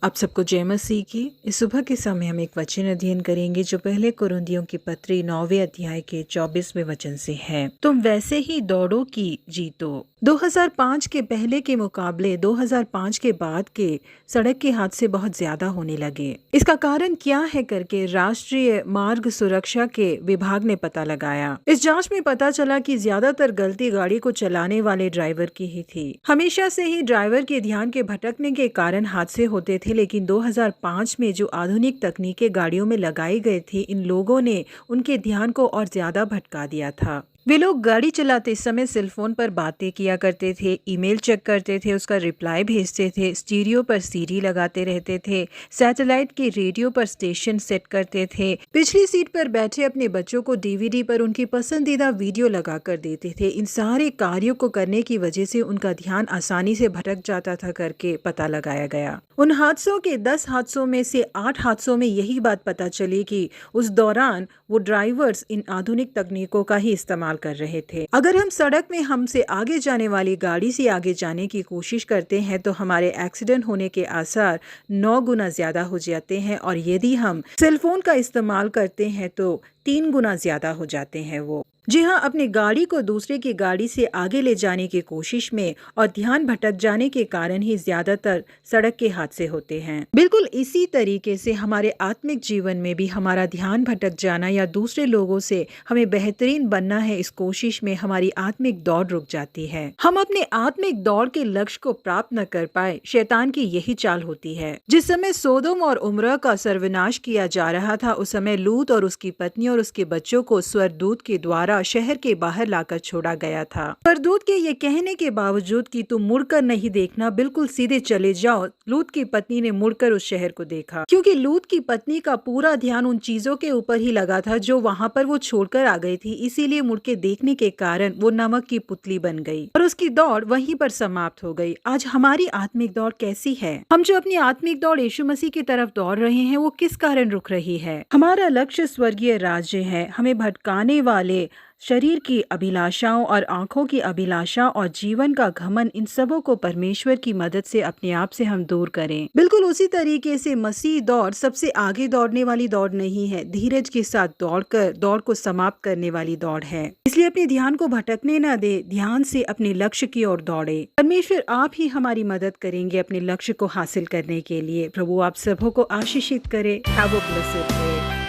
आप सबको जय मसीह की। इस सुबह के समय हम एक वचन अध्ययन करेंगे जो पहले कुरिन्थियों की पत्री 9वें अध्याय के 24वें वचन से है। तुम वैसे ही दौड़ो कि जीतो। 2005 के पहले के मुकाबले 2005 के बाद के सड़क के हादसे बहुत ज्यादा होने लगे। इसका कारण क्या है करके राष्ट्रीय मार्ग सुरक्षा के विभाग ने पता लगाया। इस जांच में पता चला कि ज्यादातर गलती गाड़ी को चलाने वाले ड्राइवर की ही थी। हमेशा से ही ड्राइवर के ध्यान के भटकने के कारण हादसे होते थे, लेकिन 2005 में जो आधुनिक तकनीकें गाड़ियों में लगाई गई थी, इन लोगों ने उनके ध्यान को और ज्यादा भटका दिया था। वे लोग गाड़ी चलाते समय सेलफोन पर बातें किया करते थे, ईमेल चेक करते थे, उसका रिप्लाई भेजते थे, स्टीरियो पर सीडी लगाते रहते थे, सैटेलाइट के रेडियो पर स्टेशन सेट करते थे, पिछली सीट पर बैठे अपने बच्चों को डीवीडी पर उनकी पसंदीदा वीडियो लगा कर देते थे। इन सारे कार्यों को करने की वजह से उनका ध्यान आसानी से भटक जाता था करके पता लगाया गया। उन हादसों के 10 हादसों में से 8 हादसों में यही बात पता चली कि उस दौरान वो ड्राइवर्स इन आधुनिक तकनीकों का ही इस्तेमाल कर रहे थे। अगर हम सड़क में हमसे आगे जाने वाली गाड़ी से आगे जाने की कोशिश करते हैं तो हमारे एक्सीडेंट होने के आसार 9 गुना ज्यादा हो जाते हैं, और यदि हम सेलफोन का इस्तेमाल करते हैं तो 3 गुना ज्यादा हो जाते हैं वो। जी हाँ, अपनी गाड़ी को दूसरे की गाड़ी से आगे ले जाने की कोशिश में और ध्यान भटक जाने के कारण ही ज्यादातर सड़क के हादसे होते हैं। बिल्कुल इसी तरीके से हमारे आत्मिक जीवन में भी हमारा ध्यान भटक जाना या दूसरे लोगों से हमें बेहतरीन बनना है, इस कोशिश में हमारी आत्मिक दौड़ रुक जाती है। हम अपने आत्मिक दौड़ के लक्ष्य को प्राप्त न कर पाए, शैतान की यही चाल होती है। जिस समय सोदोम और उमरा का सर्वनाश किया जा रहा था, उस समय लूत और उसकी पत्नी और उसके बच्चों को स्वर्गदूत के द्वारा शहर के बाहर लाकर छोड़ा गया था। स्वर्गदूत के ये कहने के बावजूद कि तुम मुड़कर नहीं देखना, बिल्कुल सीधे चले जाओ, लूत की पत्नी ने मुड़कर उस शहर को देखा, क्योंकि लूत की पत्नी का पूरा ध्यान उन चीजों के ऊपर ही लगा था जो वहां पर वो छोड़कर आ गई थी। इसीलिए मुड़ के देखने के कारण वो नमक की पुतली बन गई और उसकी दौड़ वहीं पर समाप्त हो गई। आज हमारी आत्मिक दौड़ कैसी है? हम जो अपनी आत्मिक दौड़ यीशु मसीह की तरफ दौड़ रहे हैं, वो किस कारण रुक रही है? हमारा लक्ष्य स्वर्गीय राज्य है। हमें भटकाने वाले शरीर की अभिलाषाओं और आंखों की अभिलाषा और जीवन का घमंड, इन सबों को परमेश्वर की मदद से अपने आप से हम दूर करें। बिल्कुल उसी तरीके से मसीह दौड़ सबसे आगे दौड़ने वाली दौड़ नहीं है, धीरज के साथ दौड़कर दौड़ को समाप्त करने वाली दौड़ है। इसलिए अपने ध्यान को भटकने न दे, ध्यान से अपने लक्ष्य की ओर दौड़े। परमेश्वर आप ही हमारी मदद करेंगे अपने लक्ष्य को हासिल करने के लिए। प्रभु आप सबों को आशीषित करे। Have a blessed day.